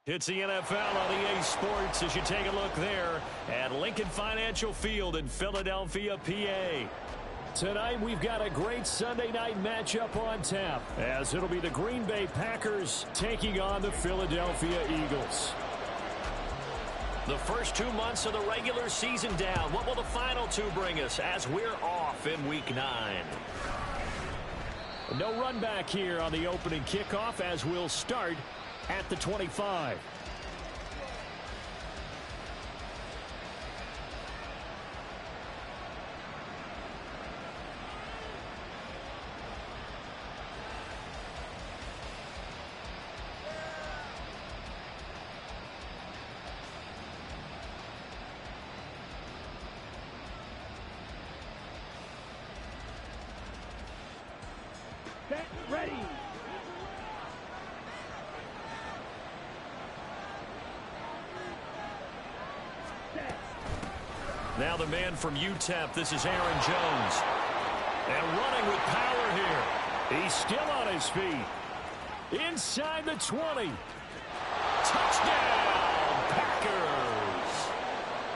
It's the NFL on EA Sports as you take a look there at Lincoln Financial Field in Philadelphia, PA. Tonight we've got a great Sunday night matchup on tap as it'll be the Green Bay Packers taking on the Philadelphia Eagles. The first 2 months of the regular season down. What will the final two bring us as we're off in Week 9? No run back here on the opening kickoff as we'll start at the 25. Get ready. Now the man from UTEP, this is Aaron Jones. And running with power here. He's still on his feet. Inside the 20. Touchdown, Packers.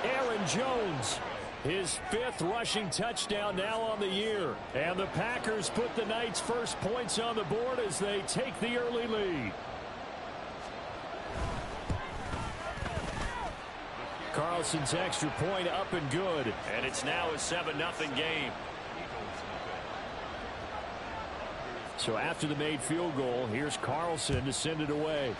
Aaron Jones, his 5th rushing touchdown now on the year. And the Packers put the Knights' first points on the board as they take the early lead. Carlson's extra point up and good. And it's now a 7-0 game. So after the made field goal, here's Carlson to send it away.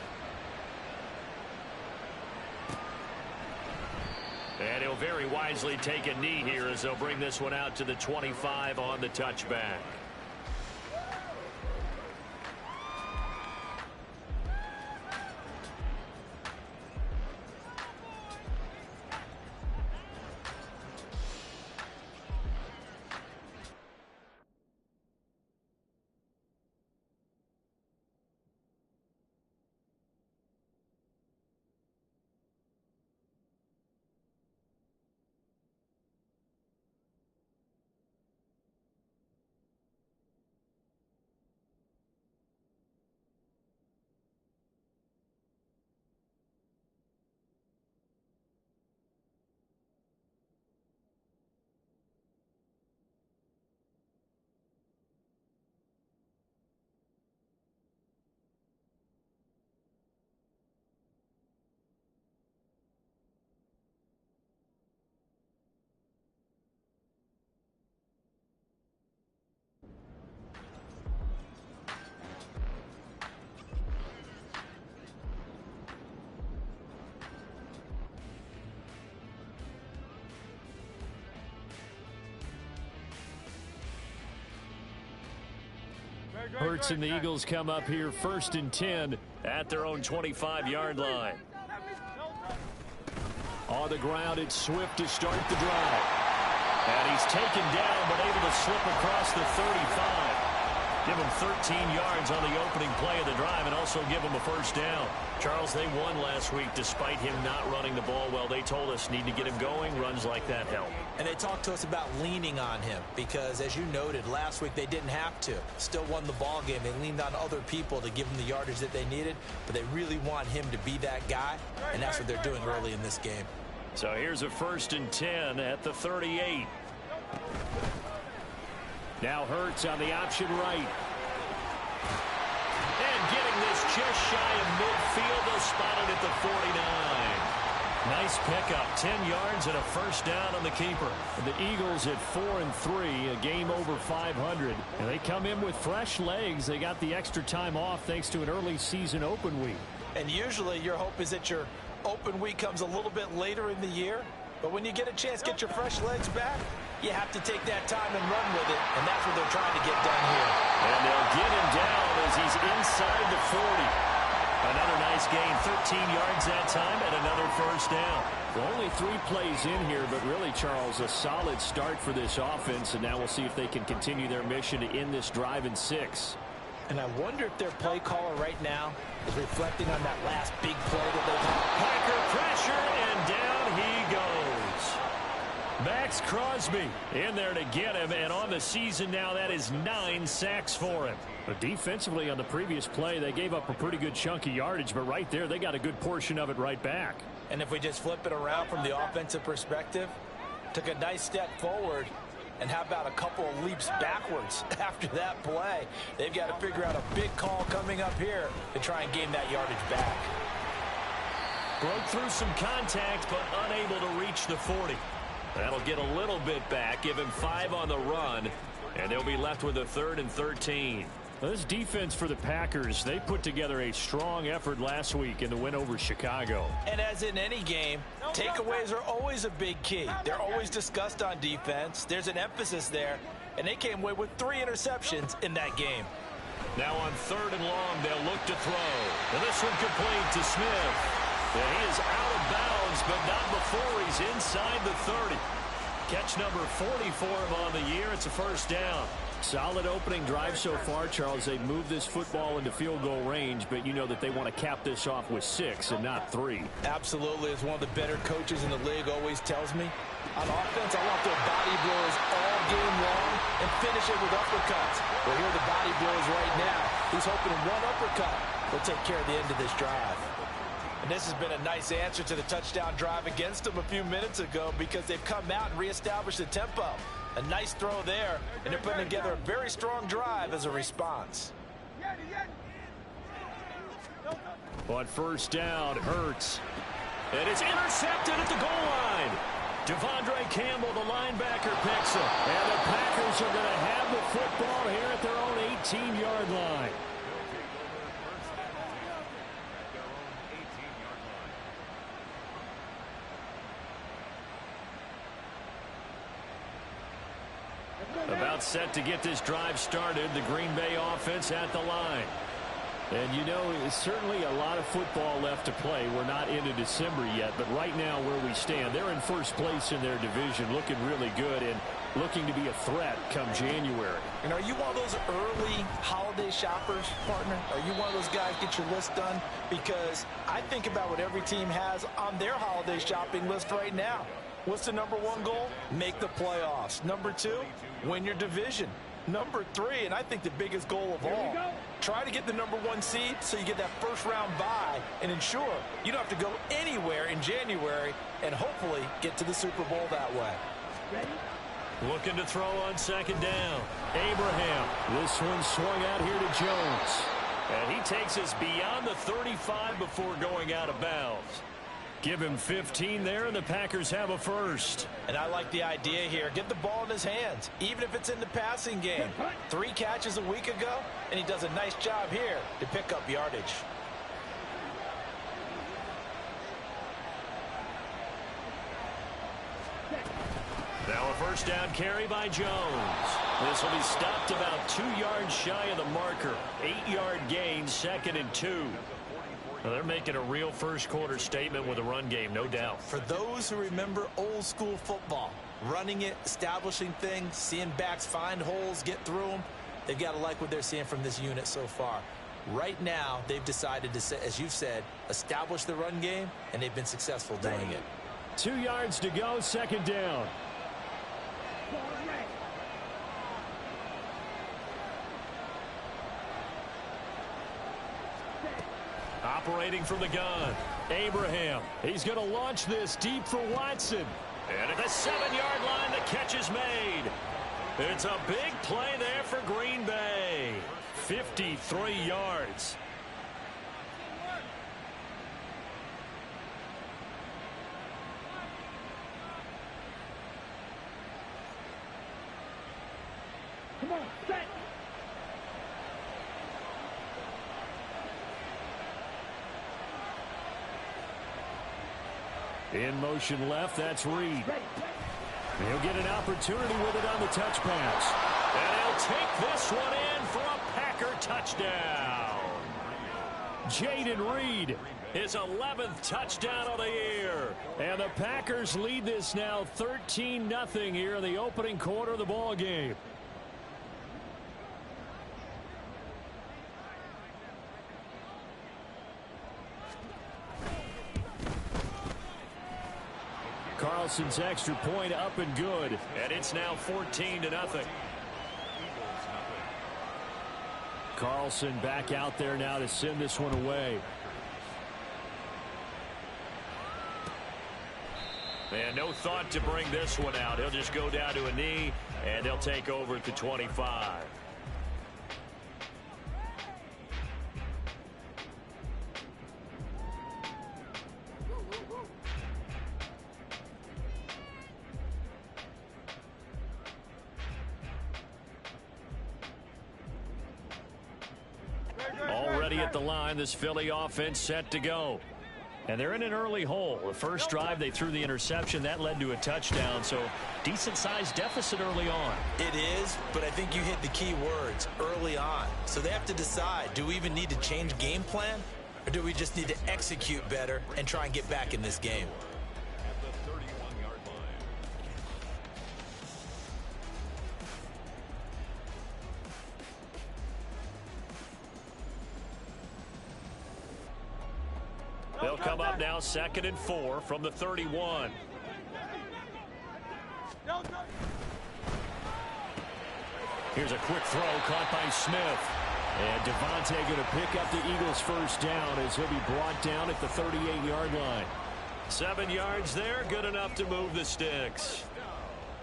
And he'll very wisely take a knee here as they'll bring this one out to the 25 on the touchback. Hurts and the Eagles come up here 1st and 10 at their own 25-yard line. On the ground, it's Swift to start the drive. And he's taken down but able to slip across the 35. Give him 13 yards on the opening play of the drive and also give him a first down. Charles, they won last week despite him not running the ball well. They told us need to get him going. Runs like that help. And they talked to us about leaning on him because, as you noted, last week they didn't have to. Still won the ball game. They leaned on other people to give them the yardage that they needed, but they really want him to be that guy, and that's what they're doing early in this game. So here's a 1st and 10 at the 38. Now Hurts on the option right. And getting this just shy of midfield. They'll spot it at the 49. Nice pickup. 10 yards and a first down on the keeper. The Eagles at 4-3, a game over 500. And they come in with fresh legs. They got the extra time off thanks to an early season open week. And usually your hope is that your open week comes a little bit later in the year. But when you get a chance to get your fresh legs back, you have to take that time and run with it, and that's what they're trying to get done here. And they'll get him down as he's inside the 40. Another nice gain, 13 yards that time, and another first down. Well, only 3 plays in here, but really, Charles, a solid start for this offense, and now we'll see if they can continue their mission to end this drive in 6. And I wonder if their play caller right now is reflecting on that last big play that they called. Packer pressure, and down he goes. Max Crosby in there to get him, and on the season now, that is 9 sacks for him. But defensively on the previous play, they gave up a pretty good chunk of yardage, but right there, they got a good portion of it right back. And if we just flip it around from the offensive perspective, took a nice step forward, and how about a couple of leaps backwards after that play? They've got to figure out a big call coming up here to try and gain that yardage back. Broke through some contact, but unable to reach the 40. That'll get a little bit back, give him 5 on the run, and they'll be left with a 3rd and 13. This defense for the Packers, they put together a strong effort last week in the win over Chicago. And as in any game, takeaways are always a big key. They're always discussed on defense. There's an emphasis there, and they came away with 3 interceptions in that game. Now on 3rd and long, they'll look to throw. And this one complete to Smith. And he is out of bounds, but not before he's inside the 30. Catch number 40 for him on the year. It's a first down. Solid opening drive so far, Charles. They've moved this football into field goal range, but you know that they want to cap this off with 6 and not 3. Absolutely. As one of the better coaches in the league always tells me, on offense, I want their body blows all game long and finish it with uppercuts. Well, here are the body blows right now. He's hoping one uppercut will take care of the end of this drive. And this has been a nice answer to the touchdown drive against them a few minutes ago because they've come out and reestablished the tempo. A nice throw there, and they're putting together a very strong drive as a response. On first down, Hurts. And it's intercepted at the goal line. Devondre Campbell, the linebacker, picks it. And the Packers are going to have the football here at their own 18-yard line. About set to get this drive started. The Green Bay offense at the line. And you know, it's certainly a lot of football left to play. We're not into December yet, but right now where we stand, they're in first place in their division, looking really good and looking to be a threat come January. And are you one of those early holiday shoppers, partner? Are you one of those guys get your list done? Because I think about what every team has on their holiday shopping list right now. What's the number 1 goal? Make the playoffs. Number 2, win your division. Number 3, and I think the biggest goal of all, try to get the number 1 seed so you get that first round bye and ensure you don't have to go anywhere in January and hopefully get to the Super Bowl that way. Looking to throw on second down. Abraham. This one swung out here to Jones. And he takes us beyond the 35 before going out of bounds. Give him 15 there, and the Packers have a first. And I like the idea here. Get the ball in his hands, even if it's in the passing game. 3 catches a week ago, and he does a nice job here to pick up yardage. Now a first down carry by Jones. This will be stopped about 2 yards shy of the marker. 8-yard gain, 2nd and 2. Well, they're making a real first-quarter statement with a run game, no doubt. For those who remember old-school football, running it, establishing things, seeing backs find holes, get through them, they've got to like what they're seeing from this unit so far. Right now, they've decided to, as you've said, establish the run game, and they've been successful doing it. 2 yards to go, 2nd down. Operating from the gun, Abraham. He's going to launch this deep for Watson. And at the 7-yard line, the catch is made. It's a big play there for Green Bay. 53 yards. Come on, set. In motion left, that's Reed. He'll get an opportunity with it on the touch pass. And he'll take this one in for a Packer touchdown. Jaden Reed, his 11th touchdown of the year. And the Packers lead this now 13-0 here in the opening quarter of the ball game. Carlson's extra point up and good. And it's now 14-0. Carlson back out there now to send this one away. And no thought to bring this one out. He'll just go down to a knee, and they'll take over at the 25. Already at the line, this Philly offense set to go. And they're in an early hole. The first drive, they threw the interception. That led to a touchdown, so decent-sized deficit early on. It is, but I think you hit the key words, early on. So they have to decide, do we even need to change game plan, or do we just need to execute better and try and get back in this game? They'll come up now 2nd and 4 from the 31. Here's a quick throw caught by Smith. And Devontae going to pick up the Eagles' first down as he'll be brought down at the 38-yard line. 7 yards there, good enough to move the sticks.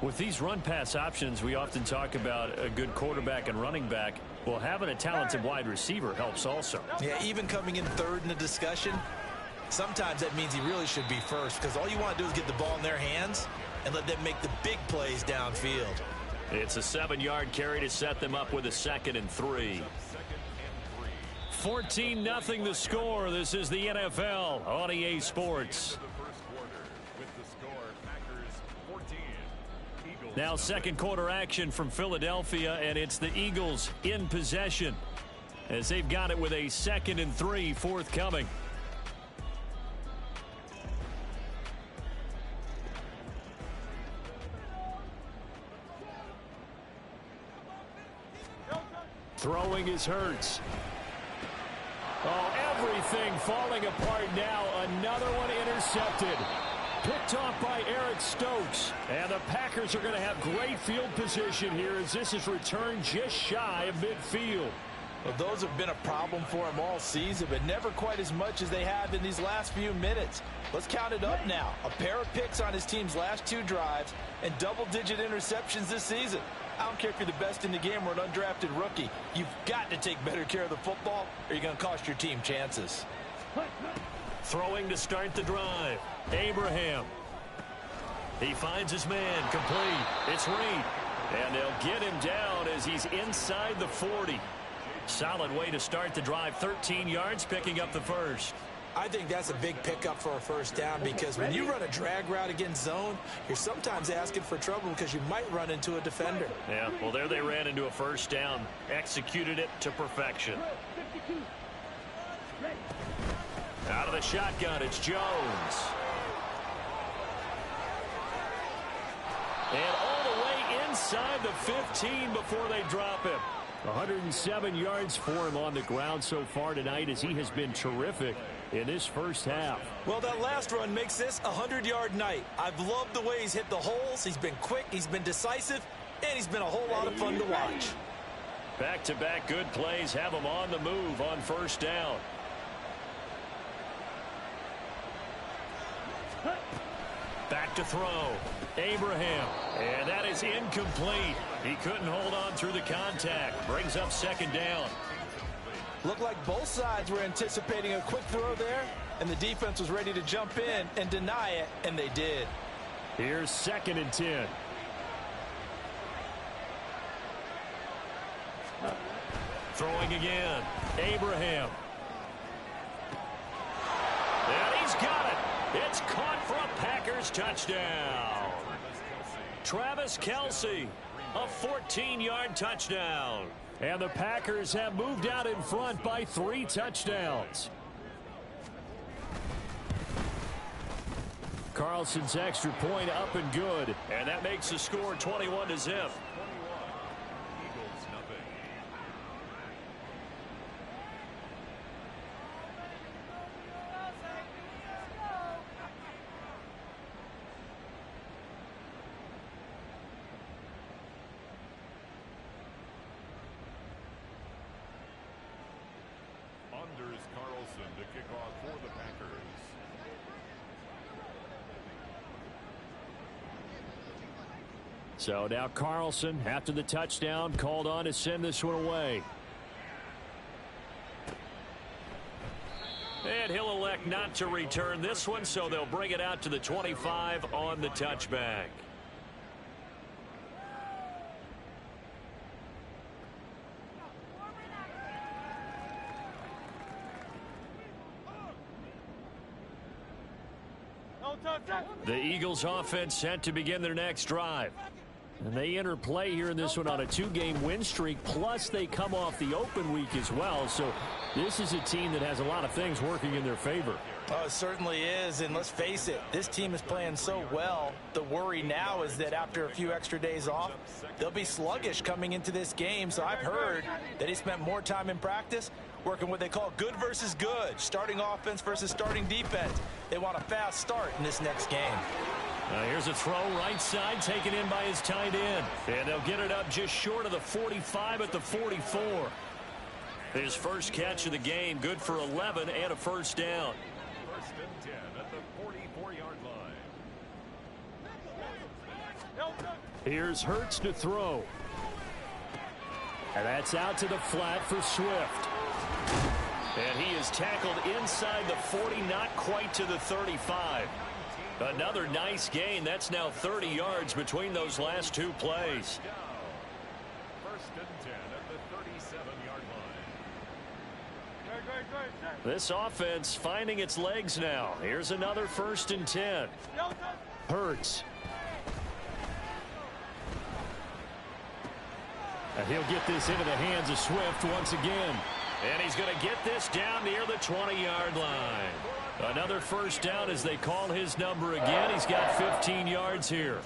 With these run-pass options, we often talk about a good quarterback and running back. Well, having a talented wide receiver helps also. Yeah, even coming in third in the discussion, sometimes that means he really should be first, because all you want to do is get the ball in their hands and let them make the big plays downfield. It's a 7-yard carry to set them up with a 2nd and 3. 14-0 the score. This is the NFL on EA Sports. Now second quarter action from Philadelphia, and it's the Eagles in possession as they've got it with a 2nd and 3 forthcoming. Throwing is Hurts. Oh, everything falling apart now. Another one intercepted. Picked off by Eric Stokes. And the Packers are going to have great field position here as this is returned just shy of midfield. Well, those have been a problem for him all season, but never quite as much as they have in these last few minutes. Let's count it up now. A pair of picks on his team's last 2 drives and double-digit interceptions this season. I don't care if you're the best in the game or an undrafted rookie. You've got to take better care of the football or you're going to cost your team chances. Throwing to start the drive. Abraham. He finds his man. Complete. It's Reed. And they'll get him down as he's inside the 40. Solid way to start the drive. 13 yards, picking up the first. I think that's a big pickup for a first down, because when you run a drag route against zone, you're sometimes asking for trouble because you might run into a defender. Yeah, well, there they ran into a first down. Executed it to perfection. Out of the shotgun, it's Jones. And all the way inside the 15 before they drop him. 107 yards for him on the ground so far tonight as he has been terrific in this first half. Well, that last run makes this a 100-yard night. I've loved the way he's hit the holes. He's been quick, he's been decisive, and he's been a whole lot of fun to watch. Back-to-back good plays have him on the move on first down. Back to throw. Abraham. And that is incomplete. He couldn't hold on through the contact. Brings up 2nd down. Looked like both sides were anticipating a quick throw there, and the defense was ready to jump in and deny it, and they did. Here's 2nd and 10. Throwing again. Abraham. And he's got it. It's caught for a Packers touchdown. Travis Kelce, a 14-yard touchdown. And the Packers have moved out in front by 3 touchdowns. Carlson's extra point up and good. And that makes the score 21-0. kickoff for the Packers. So now Carlson, after the touchdown, called on to send this one away. And he'll elect not to return this one, so they'll bring it out to the 25 on the touchback. The Eagles offense set to begin their next drive. And they enter play here in this one on a 2-game win streak, plus they come off the open week as well. So this is a team that has a lot of things working in their favor. Oh, it certainly is, and let's face it, this team is playing so well. The worry now is that after a few extra days off, they'll be sluggish coming into this game. So I've heard that he spent more time in practice working what they call good versus good, starting offense versus starting defense. They want a fast start in this next game. Here's a throw right side taken in by his tight end. And they'll get it up just short of the 45 at the 44. His first catch of the game, good for 11 and a first down. First and 10 at the 44-yard line. Here's Hurts to throw. And that's out to the flat for Swift. And he is tackled inside the 40, not quite to the 35. Another nice gain. That's now 30 yards between those last two plays. First and 10 at the 37-yard line. This offense finding its legs now. Here's another first and 10. Hurts. And he'll get this into the hands of Swift once again. And he's going to get this down near the 20-yard line. Another first down as they call his number again. He's got 15 yards here.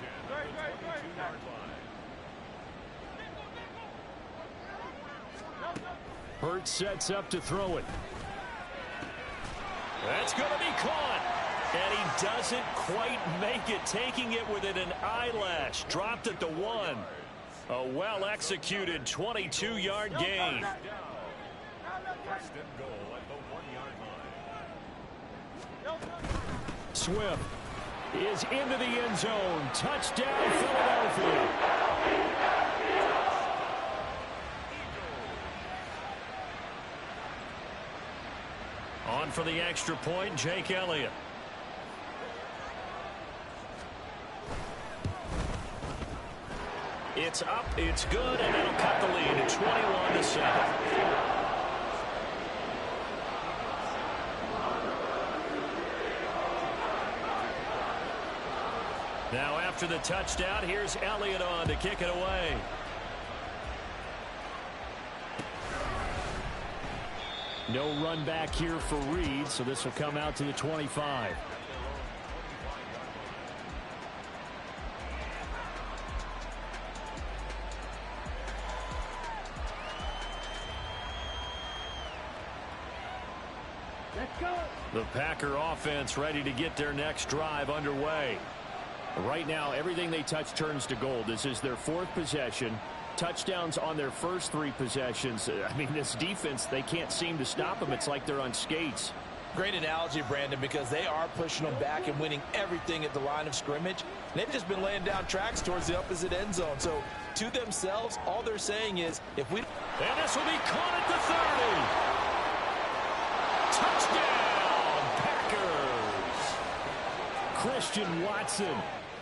Hurts sets up to throw it. That's going to be caught. And he doesn't quite make it, taking it within an eyelash. Dropped at the 1. A well-executed 22-yard gain. First and goal at the 1-yard line. Swift is into the end zone. Touchdown, Philadelphia. On for the extra point, Jake Elliott. It's up, it's good, and it'll cut the lead to 21-7. Now after the touchdown, here's Elliott on to kick it away. No run back here for Reed, so this will come out to the 25. Let's go. The Packer offense ready to get their next drive underway. Right now, everything they touch turns to gold. This is their 4th possession. Touchdowns on their first 3 possessions. I mean, this defense, they can't seem to stop them. It's like they're on skates. Great analogy, Brandon, because they are pushing them back and winning everything at the line of scrimmage. And they've just been laying down tracks towards the opposite end zone. So, to themselves, all they're saying is, if we... And this will be caught at the 30. Touchdown, Packers. Christian Watson.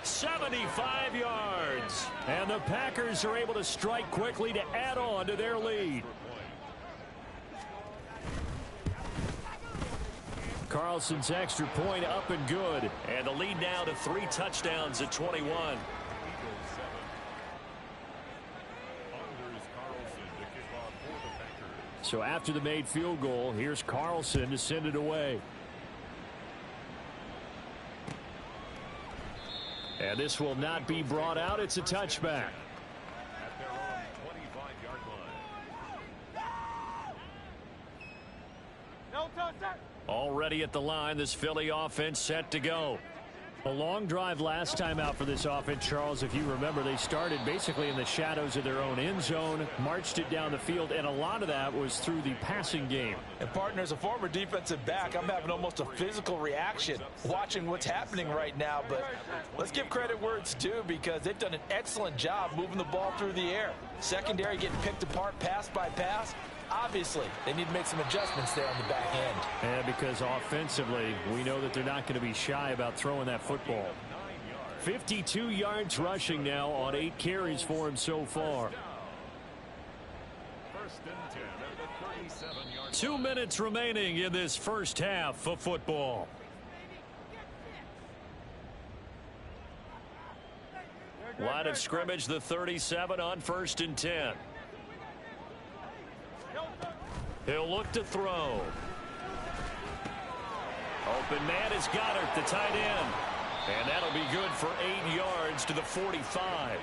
75 yards. And the Packers are able to strike quickly to add on to their lead. Carlson's extra point up and good. And the lead now to 3 touchdowns at 21. So after the made field goal, here's Carlson to send it away. And this will not be brought out. It's a touchback. At their own 25-yard line. Already at the line, this Philly offense set to go. A long drive last time out for this offense, Charles. If you remember, they started basically in the shadows of their own end zone, marched it down the field, and a lot of that was through the passing game. And, partner, as a former defensive back, I'm having almost a physical reaction watching what's happening right now. But let's give credit where it's due, because they've done an excellent job moving the ball through the air. Secondary getting picked apart pass by pass. Obviously, they need to make some adjustments there on the back end. And because offensively, we know that they're not going to be shy about throwing that football. 52 yards rushing now on 8 carries for him so far. 2 minutes remaining in this first half of football. Line of scrimmage, the 37 on 1st and 10. He'll look to throw. Open man is Goddard, the tight end. And that'll be good for 8 yards to the 45.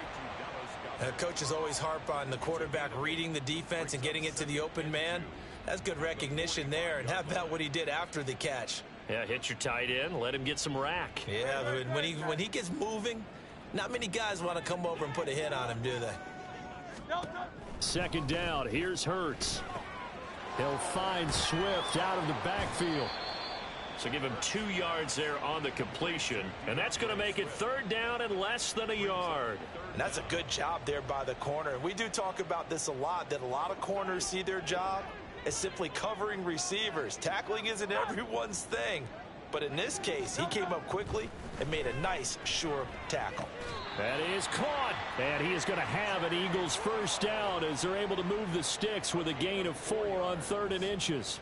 Coaches always harp on the quarterback reading the defense and getting it to the open man. That's good recognition there. And how about what he did after the catch? Yeah, hit your tight end, let him get some rack. Yeah, when he gets moving, not many guys want to come over and put a hit on him, do they? 2nd down, here's Hurts. He'll find Swift out of the backfield. So give him 2 yards there on the completion. And that's going to make it 3rd down and less than a yard. And that's a good job there by the corner. And we do talk about this a lot, that a lot of corners see their job as simply covering receivers. Tackling isn't everyone's thing. But in this case, he came up quickly and made a nice, sure tackle. That is caught. And he is going to have an Eagles 1st down as they're able to move the sticks with a gain of 4 on 3rd and inches.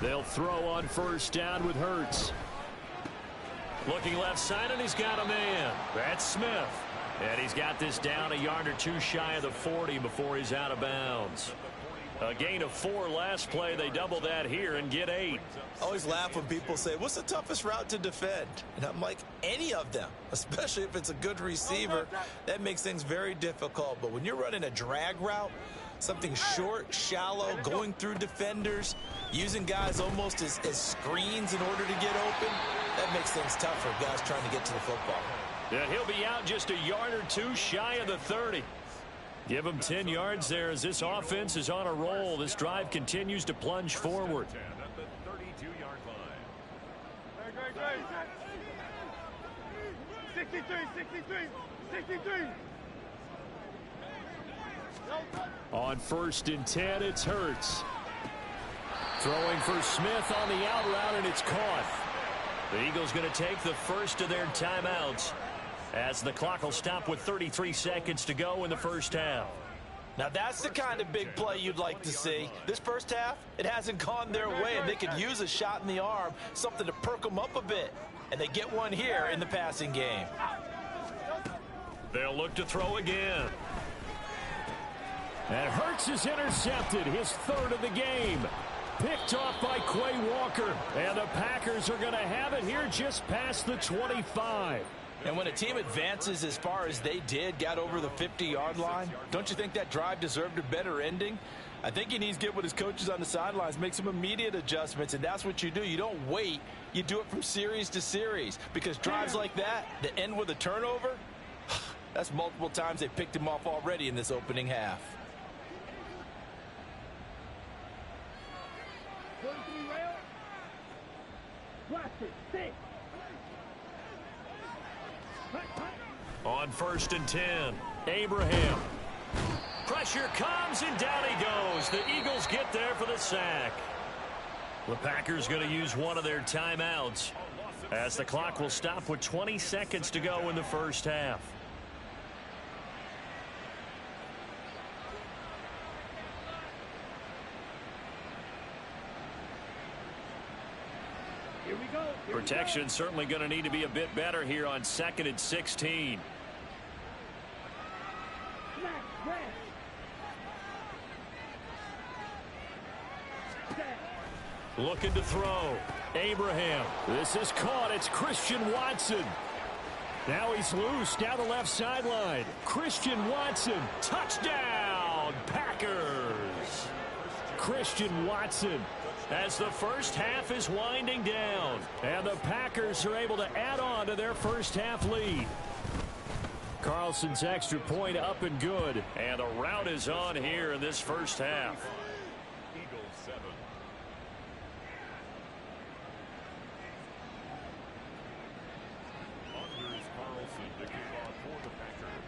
They'll throw on 1st down with Hurts. Looking left side, and he's got a man. That's Smith. And he's got this down a yard or 2 shy of the 40 before he's out of bounds. A gain of 4 last play. They double that here and get 8. I always laugh when people say, what's the toughest route to defend? And I'm like, any of them, especially if it's a good receiver. That makes things very difficult. But when you're running a drag route, something short, shallow, going through defenders, using guys almost as screens in order to get open, that makes things tough for guys trying to get to the football. Yeah, he'll be out just a yard or 2 shy of the 30. Give him 10 yards there as this offense is on a roll. This drive continues to plunge forward. 63. On 1st and 10, it's Hurts. Throwing for Smith on the out route, and it's caught. The Eagles going to take the first of their timeouts as the clock will stop with 33 seconds to go in the first half. Now that's the kind of big play you'd like to see. This first half, it hasn't gone their way, and they could use a shot in the arm, something to perk them up a bit. And they get one here in the passing game. They'll look to throw again. And Hurts is intercepted, his 3rd of the game. Picked off by Quay Walker. And the Packers are going to have it here just past the 25. And when a team advances as far as they did, got over the 50-yard line, don't you think that drive deserved a better ending? I think he needs to get with his coaches on the sidelines, make some immediate adjustments, and that's what you do. You don't wait. You do it from series to series, because drives like that end with a turnover, that's multiple times they picked him off already in this opening half. On 1st and 10, Abraham. Pressure comes, and down he goes. The Eagles get there for the sack. The Packers going to use one of their timeouts as the clock will stop with 20 seconds to go in the first half. Here we go. Protection certainly going to need to be a bit better here on 2nd and 16. Looking to throw. Abraham. This is caught. It's Christian Watson. Now he's loose down the left sideline. Christian Watson. Touchdown, Packers. Christian Watson. As the first half is winding down, and the Packers are able to add on to their first half lead. Carlson's extra point up and good, and a rout is on here in this first half. Eagles 7. Anders Carlson to kick off for the Packers.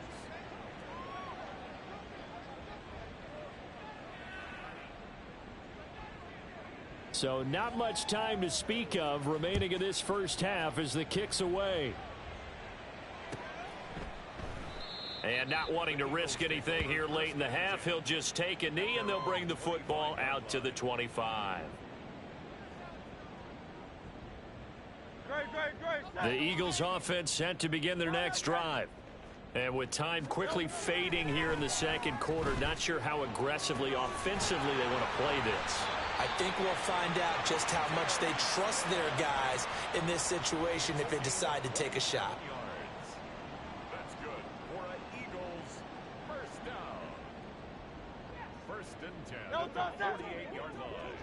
So not much time to speak of remaining in this first half as the kick's away. And not wanting to risk anything here late in the half, he'll just take a knee and they'll bring the football out to the 25. The Eagles offense set to begin their next drive. And with time quickly fading here in the second quarter, not sure how aggressively offensively they want to play this. I think we'll find out just how much they trust their guys in this situation if they decide to take a shot. That's good for an Eagles first down. First and 10 at the 48-yard line.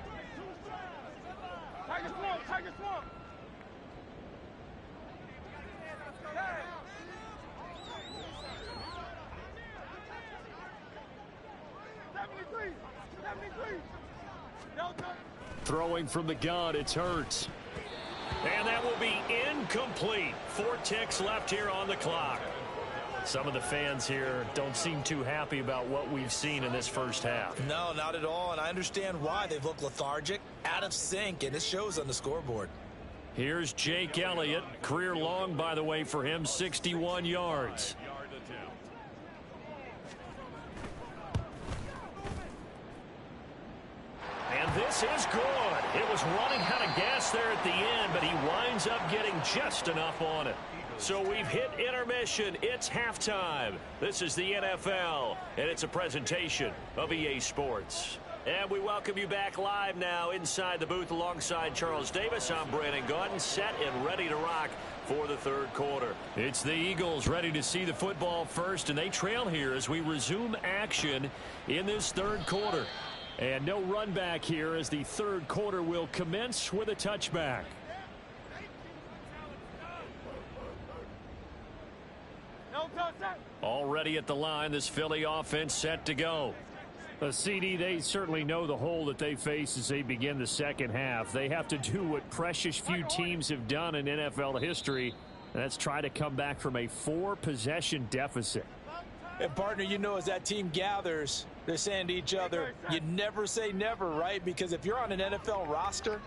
Tiger swamp, Tiger swamp. 73, 73. Throwing from the gun, it's Hurts. And that will be incomplete. 4 ticks left here on the clock. Some of the fans here don't seem too happy about what we've seen in this first half. No, not at all, and I understand why. They've looked lethargic, out of sync, and it shows on the scoreboard. Here's Jake Elliott. Career long, by the way, for him, 61 yards. And this is good. It was running out of gas there at the end, but he winds up getting just enough on it. So we've hit intermission. It's halftime. This is the NFL, and it's a presentation of EA Sports. And we welcome you back live now inside the booth alongside Charles Davis. I'm Brandon Gaudin, set and ready to rock for the third quarter. It's the Eagles ready to see the football first, and they trail here as we resume action in this third quarter. And no run back here as the third quarter will commence with a touchback. Already at the line, this Philly offense set to go. CD, they certainly know the hole that they face as they begin the second half. They have to do what precious few teams have done in NFL history, and that's try to come back from a 4-possession deficit. And, partner, you know, as that team gathers, they're saying to each other, you never say never, right? Because if you're on an NFL roster,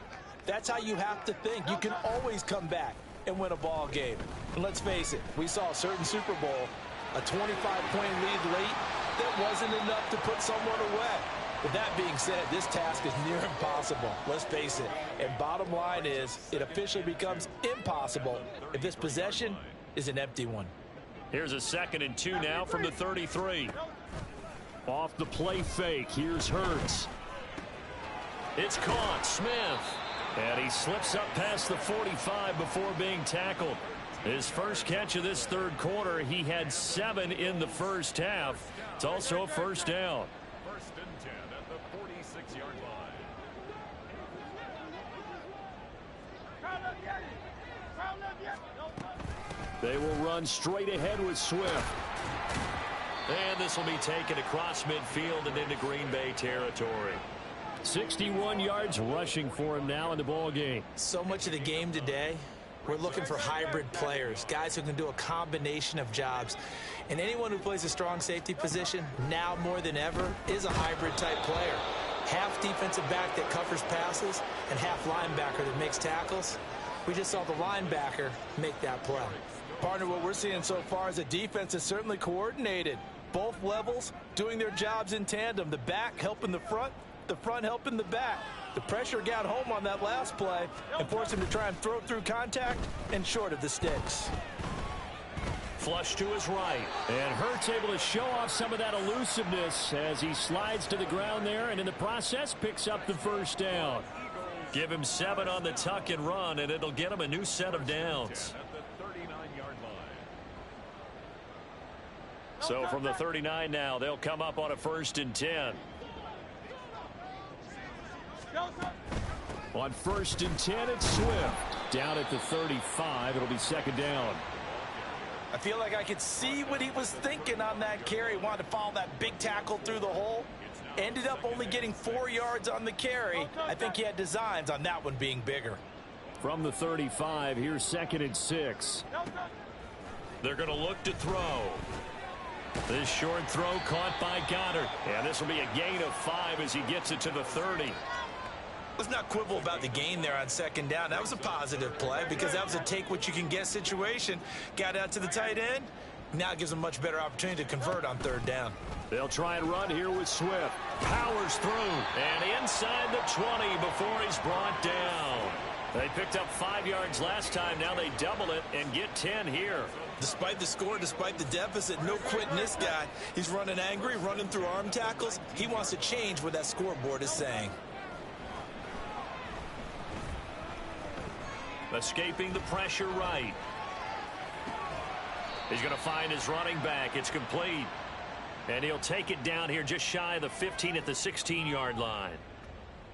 that's how you have to think. You can always come back and win a ball game. And let's face it, we saw a certain Super Bowl, a 25-point lead late, that wasn't enough to put someone away. But that being said, this task is near impossible. Let's face it. And bottom line is, it officially becomes impossible if this possession is an empty one. Here's a 2nd and 2 now from the 33. Off the play fake. Here's Hurts. It's caught. Smith. And he slips up past the 45 before being tackled. His first catch of this third quarter, he had 7 in the first half. It's also a first down. First and 10 at the 46-yard line. They will run straight ahead with Swift. And this will be taken across midfield and into Green Bay territory. 61 yards rushing for him now in the ball game. So much of the game today, we're looking for hybrid players, guys who can do a combination of jobs. And anyone who plays a strong safety position, now more than ever, is a hybrid type player. Half defensive back that covers passes and half linebacker that makes tackles. We just saw the linebacker make that play. Partner, what we're seeing so far is the defense is certainly coordinated. Both levels doing their jobs in tandem. The back helping the front helping the back. The pressure got home on that last play and forced him to try and throw through contact and short of the sticks. Flush to his right. And Hurts able to show off some of that elusiveness as he slides to the ground there and in the process picks up the first down. Give him 7 on the tuck and run, and it'll get him a new set of downs. So from the 39 now, they'll come up on a 1st and 10. On 1st and 10, it's Swift. Down at the 35, it'll be second down. I feel like I could see what he was thinking on that carry. He wanted to follow that big tackle through the hole. Ended up only getting 4 yards on the carry. I think he had designs on that one being bigger. From the 35, here's 2nd and 6. They're going to look to throw. This short throw caught by Goddard. And this will be a gain of 5 as he gets it to the 30. Let's not quibble about the gain there on 2nd down. That was a positive play because that was a take-what-you-can-get situation. Got out to the tight end. Now it gives them a much better opportunity to convert on 3rd down. They'll try and run here with Swift. Powers through. And inside the 20 before he's brought down. They picked up 5 yards last time. Now they double it and get 10 here. Despite the score, despite the deficit, no quitting this guy. He's running angry, running through arm tackles. He wants to change what that scoreboard is saying. Escaping the pressure right. He's going to find his running back. It's complete. And he'll take it down here just shy of the 15 at the 16-yard line.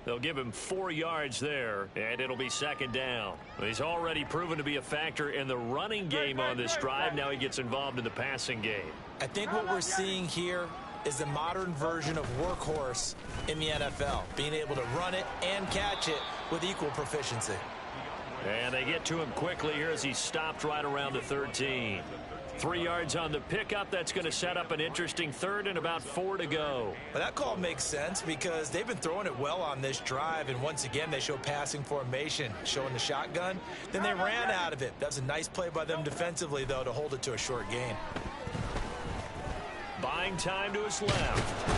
They'll give him 4 yards there, and it'll be second down. He's already proven to be a factor in the running game on this drive. Now he gets involved in the passing game. I think what we're seeing here is the modern version of workhorse in the NFL, being able to run it and catch it with equal proficiency. And they get to him quickly here as he's stopped right around the 13. 3 yards on the pickup. That's going to set up an interesting 3rd and about 4 to go. Well, that call makes sense because they've been throwing it well on this drive, and once again they show passing formation, showing the shotgun. Then they ran out of it. That's a nice play by them defensively, though, to hold it to a short gain. Buying time to his left.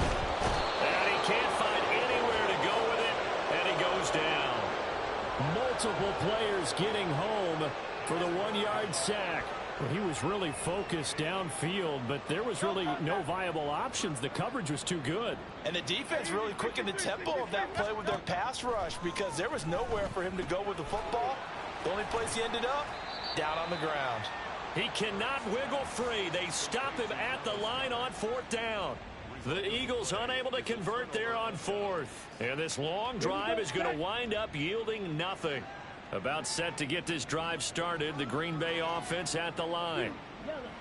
And he can't find anywhere to go with it, and he goes down. Multiple players getting home for the 1-yard sack. Well, he was really focused downfield, but there was really no viable options. The coverage was too good. And the defense really quickened the tempo of that play with their pass rush because there was nowhere for him to go with the football. The only place he ended up, down on the ground. He cannot wiggle free. They stop him at the line on 4th down. The Eagles unable to convert there on 4th. And this long drive is going to wind up yielding nothing. About set to get this drive started, the Green Bay offense at the line.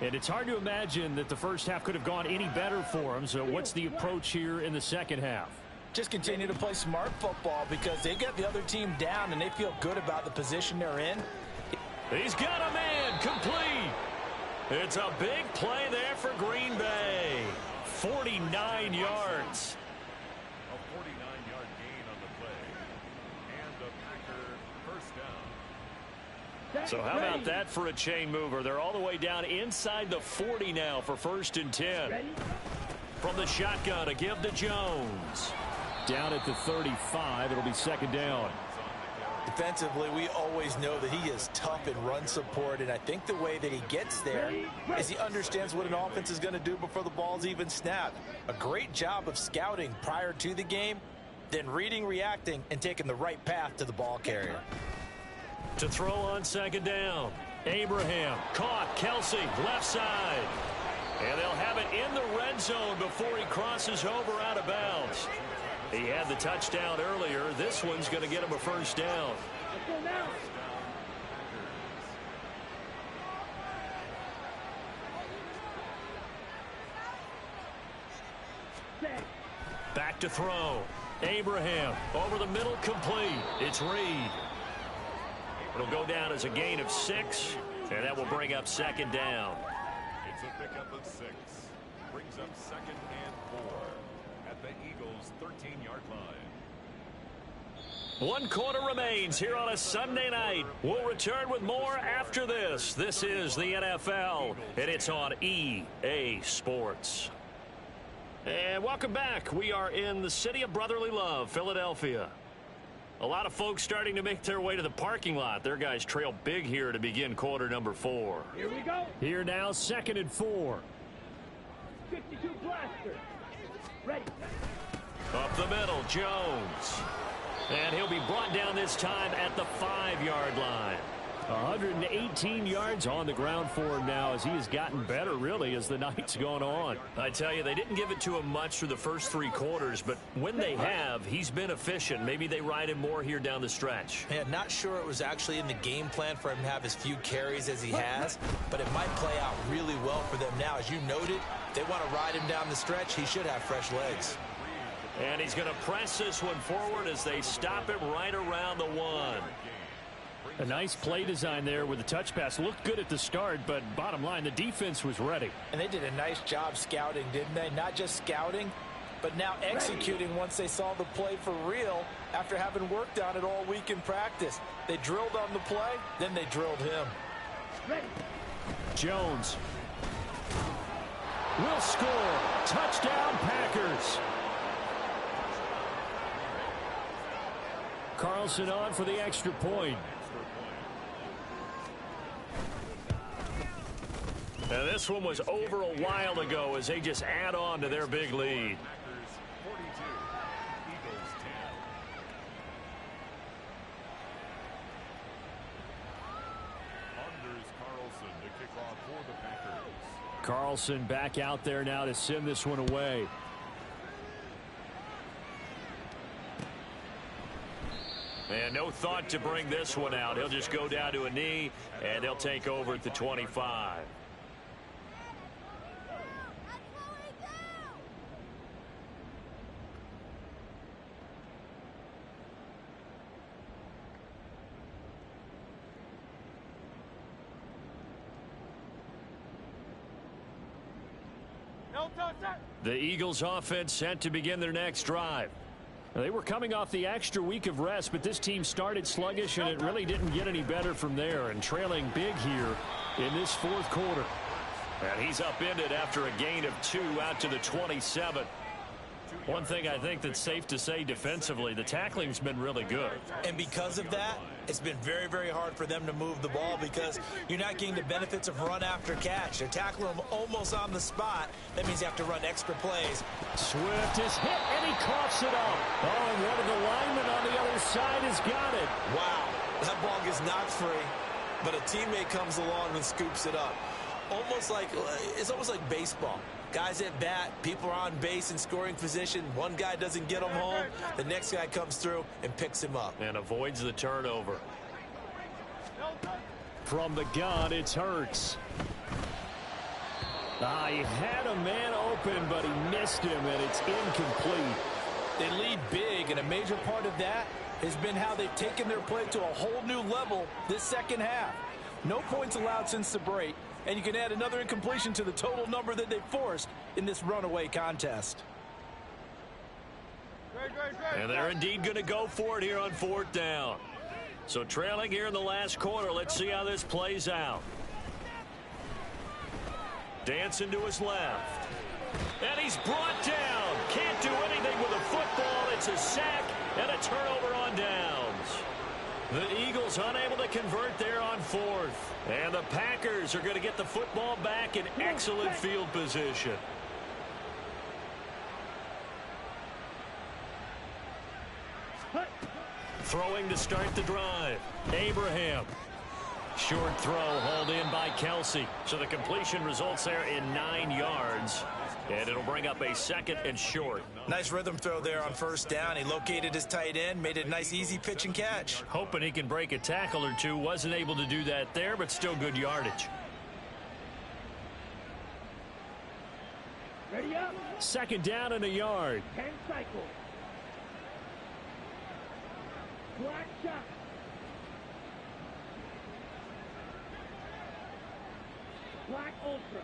And it's hard to imagine that the first half could have gone any better for them. So what's the approach here in the second half? Just continue to play smart football because they got the other team down and they feel good about the position they're in. He's got a man complete. It's a big play there for Green Bay. 49 yards. A 49-yard gain on the play. And the Packer first down. So how about that for a chain mover? They're all the way down inside the 40 now for 1st and 10. From the shotgun, a give to Jones. Down at the 35, it'll be second down. Defensively, we always know that he is tough in run support, and I think the way that he gets there is he understands what an offense is going to do before the ball's even snapped. A great job of scouting prior to the game, then reading, reacting, and taking the right path to the ball carrier. To throw on second down. Abraham caught. Kelsey left side. And they'll have it in the red zone before he crosses over out of bounds. He had the touchdown earlier. This one's going to get him a first down. Back to throw. Abraham over the middle, complete. It's Reed. It'll go down as a gain of 6, and that will bring up second down. It's a pickup of 6. Brings up 2nd and 4 at the Eagles' 13-yard line. 1 quarter remains here on a Sunday night. We'll return with more after this. This is the NFL, and it's on EA Sports. And welcome back. We are in the city of brotherly love, Philadelphia. A lot of folks starting to make their way to the parking lot. Their guys trail big here to begin quarter number 4. Here we go. Here now, 2nd and 4. 52 blaster. Ready. Up the middle, Jones. And he'll be brought down this time at the 5-yard line. 118 yards on the ground for him now as he has gotten better, really, as the night's gone on. I tell you, they didn't give it to him much through the first 3 quarters, but when they have, he's been efficient. Maybe they ride him more here down the stretch. Yeah, not sure it was actually in the game plan for him to have as few carries as he has, but it might play out really well for them now. As you noted, if they want to ride him down the stretch, he should have fresh legs. And he's going to press this one forward as they stop him right around the 1. A nice play design there with the touch pass. Looked good at the start, but bottom line, the defense was ready. And they did a nice job scouting, didn't they? Not just scouting, but now executing once they saw the play for real after having worked on it all week in practice. They drilled on the play, then they drilled him. Jones will score. Touchdown, Packers. Carlson on for the extra point. Now this one was over a while ago as they just add on to their big lead. Carlson back out there now to send this one away. And no thought to bring this one out. He'll just go down to a knee, and they'll take over at the 25. The Eagles offense set to begin their next drive. They were coming off the extra week of rest, but this team started sluggish, and it really didn't get any better from there, and trailing big here in this 4th quarter. And he's upended after a gain of 2 out to the 27. One thing I think that's safe to say defensively, the tackling's been really good. And because of that, it's been very, very hard for them to move the ball because you're not getting the benefits of run after catch. They're tackling them almost on the spot. That means you have to run extra plays. Swift is hit, and he coughs it up. Oh, and one of the linemen on the other side has got it. Wow, that ball gets knocked free, but a teammate comes along and scoops it up. It's almost like baseball. Guys at bat, people are on base in scoring position. One guy doesn't get him home. The next guy comes through and picks him up. And avoids the turnover. From the gun, it's Hurts. He had a man open, but he missed him, and it's incomplete. They lead big, and a major part of that has been how they've taken their play to a whole new level this second half. No points allowed since the break. And you can add another incompletion to the total number that they forced in this runaway contest. And they're indeed going to go for it here on 4th down. So trailing here in the last quarter, let's see how this plays out. Dancing to his left. And he's brought down. Can't do anything with a football. It's a sack and a turnover on downs. The Eagles unable to convert there on 4th. And the Packers are going to get the football back in excellent field position. Throwing to start the drive. Abraham. Short throw hauled in by Kelsey. So the completion results there in 9 yards. And it'll bring up a 2nd and short. Nice rhythm throw there on 1st down. He located his tight end, made it a nice easy pitch and catch. Hoping he can break a tackle or two. Wasn't able to do that there, but still good yardage. Ready up. 2nd down and a yard. 10 cycles. Black shot. Black ultra.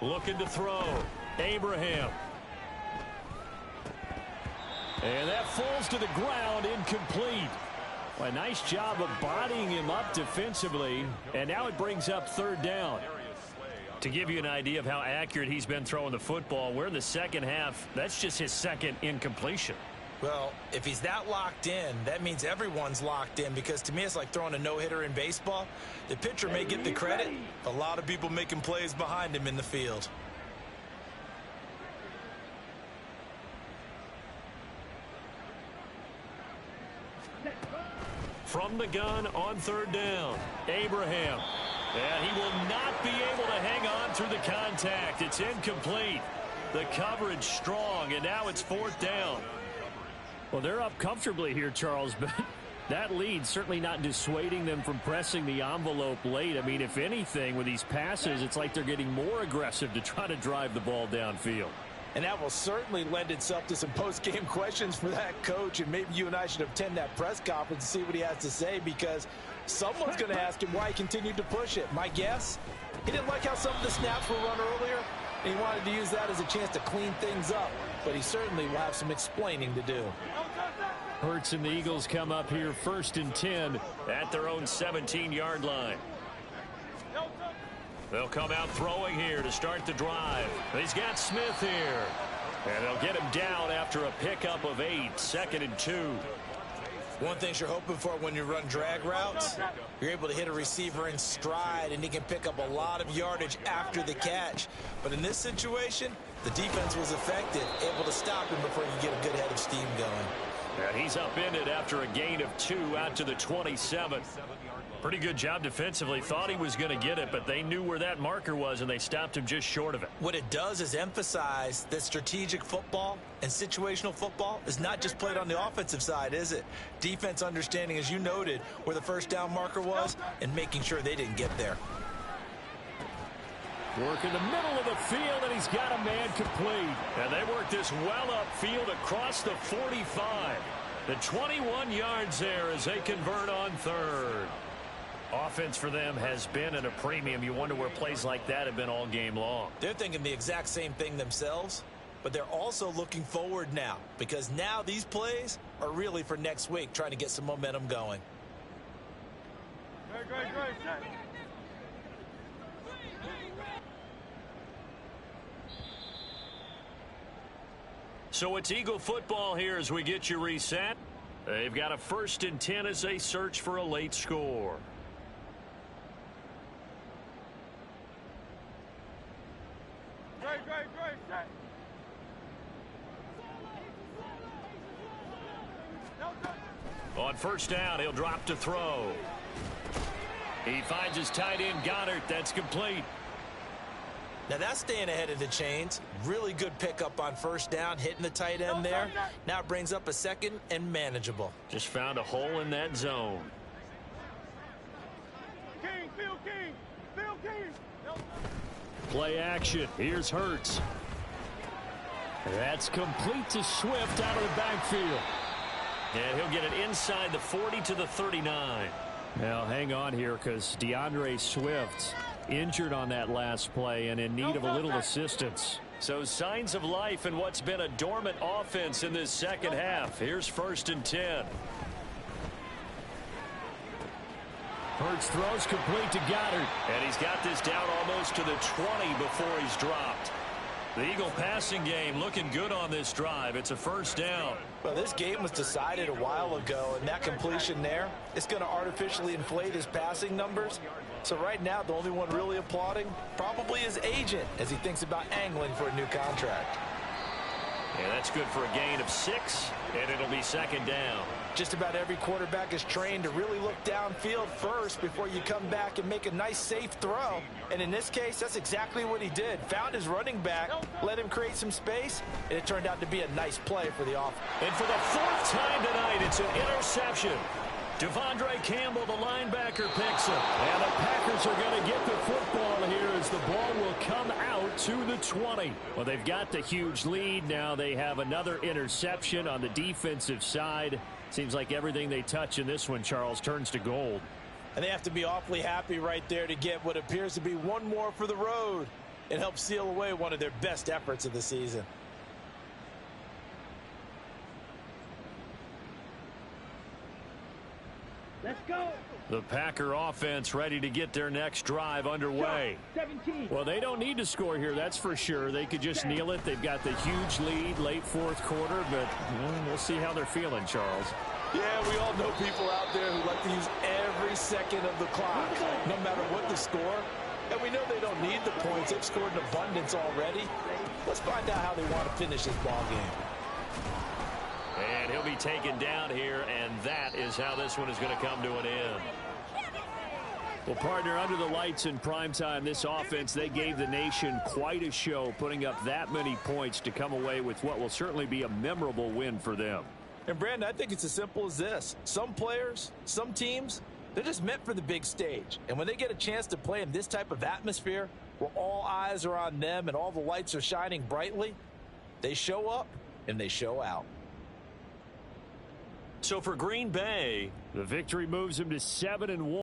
Looking to throw. Abraham. And that falls to the ground, incomplete. Well, a nice job of bodying him up defensively. And now it brings up 3rd down. To give you an idea of how accurate he's been throwing the football, we're in the 2nd half. That's just his 2nd incompletion. Well, if he's that locked in, that means everyone's locked in, because to me it's like throwing a no-hitter in baseball. The pitcher may get the credit, a lot of people making plays behind him in the field. from the gun on third down. Abraham. And he will not be able to hang on through the contact. It's incomplete. The coverage strong, and now it's fourth down. Well, they're up comfortably here, Charles, but that lead certainly not dissuading them from pressing the envelope late. I mean, if anything, with these passes, it's like they're getting more aggressive to try to drive the ball downfield. And that will certainly lend itself to some post-game questions for that coach, and maybe you and I should attend that press conference and see what he has to say, because someone's going to ask him why he continued to push it. My guess, he didn't like how some of the snaps were run earlier, and he wanted to use that as a chance to clean things up, but he certainly will have some explaining to do. Hurts and the Eagles come up here 1st and 10 at their own 17-yard line. They'll come out throwing here to start the drive. He's got Smith here. And they'll get him down after a pickup of 8, 2nd and 2. One thing you're hoping for when you run drag routes, you're able to hit a receiver in stride, and he can pick up a lot of yardage after the catch. But in this situation, the defense was effective, able to stop him before you get a good head of steam going. And he's upended after a gain of 2 out to the 27. Pretty good job defensively. Thought he was going to get it, but they knew where that marker was, and they stopped him just short of it. What it does is emphasize that strategic football and situational football is not just played on the offensive side, is it? Defense understanding, as you noted, where the first down marker was and making sure they didn't get there. Work in the middle of the field, and he's got a man complete. And they work this well upfield across the 45. The 21 yards there as they convert on third. Offense for them has been at a premium. You wonder where plays like that have been all game long. They're thinking the exact same thing themselves, but they're also looking forward now, because now these plays are really for next week, trying to get some momentum going. Great. So it's Eagle football here as we get you reset. They've got a 1st and 10 as they search for a late score. Great. Set. On 1st down, he'll drop to throw. He finds his tight end, Goddard. That's complete. Now that's staying ahead of the chains. Really good pickup on 1st down, hitting the tight end there. Now it brings up a 2nd and manageable. Just found a hole in that zone. Phil King. Play action. Here's Hurts. That's complete to Swift out of the backfield. And he'll get it inside the 40 to the 39. Now hang on here, because DeAndre Swift injured on that last play and in need of a little assistance. So signs of life in what's been a dormant offense in this second half. Here's 1st and 10. Hurts throws complete to Goddard. And he's got this down almost to the 20 before he's dropped. The Eagle passing game looking good on this drive. It's a 1st down. Well, this game was decided a while ago, and that completion there is going to artificially inflate his passing numbers. So right now, the only one really applauding probably his agent as he thinks about angling for a new contract. And that's good for a gain of 6, and it'll be 2nd down. Just about every quarterback is trained to really look downfield first before you come back and make a nice, safe throw. And in this case, that's exactly what he did. Found his running back, let him create some space, and it turned out to be a nice play for the offense. And for the 4th time tonight, it's an interception. Devondre Campbell, the linebacker, picks it. And the Packers are going to get the football here as the ball will come out to the 20. Well, they've got the huge lead. Now they have another interception on the defensive side. Seems like everything they touch in this one, Charles, turns to gold. And they have to be awfully happy right there to get what appears to be one more for the road. It helps seal away one of their best efforts of the season. Let's go. The Packer offense ready to get their next drive underway. 17. Well, they don't need to score here, that's for sure. They could just kneel it. They've got the huge lead late 4th quarter, but we'll see how they're feeling, Charles. Yeah, we all know people out there who like to use every second of the clock, no matter what the score. And we know they don't need the points. They've scored in abundance already. Let's find out how they want to finish this ball game. And he'll be taken down here, and that is how this one is going to come to an end. Well, partner, under the lights in primetime, this offense, they gave the nation quite a show, putting up that many points to come away with what will certainly be a memorable win for them. And, Brandon, I think it's as simple as this. Some players, some teams, they're just meant for the big stage. And when they get a chance to play in this type of atmosphere where all eyes are on them and all the lights are shining brightly, they show up and they show out. So for Green Bay, the victory moves them to 7-1.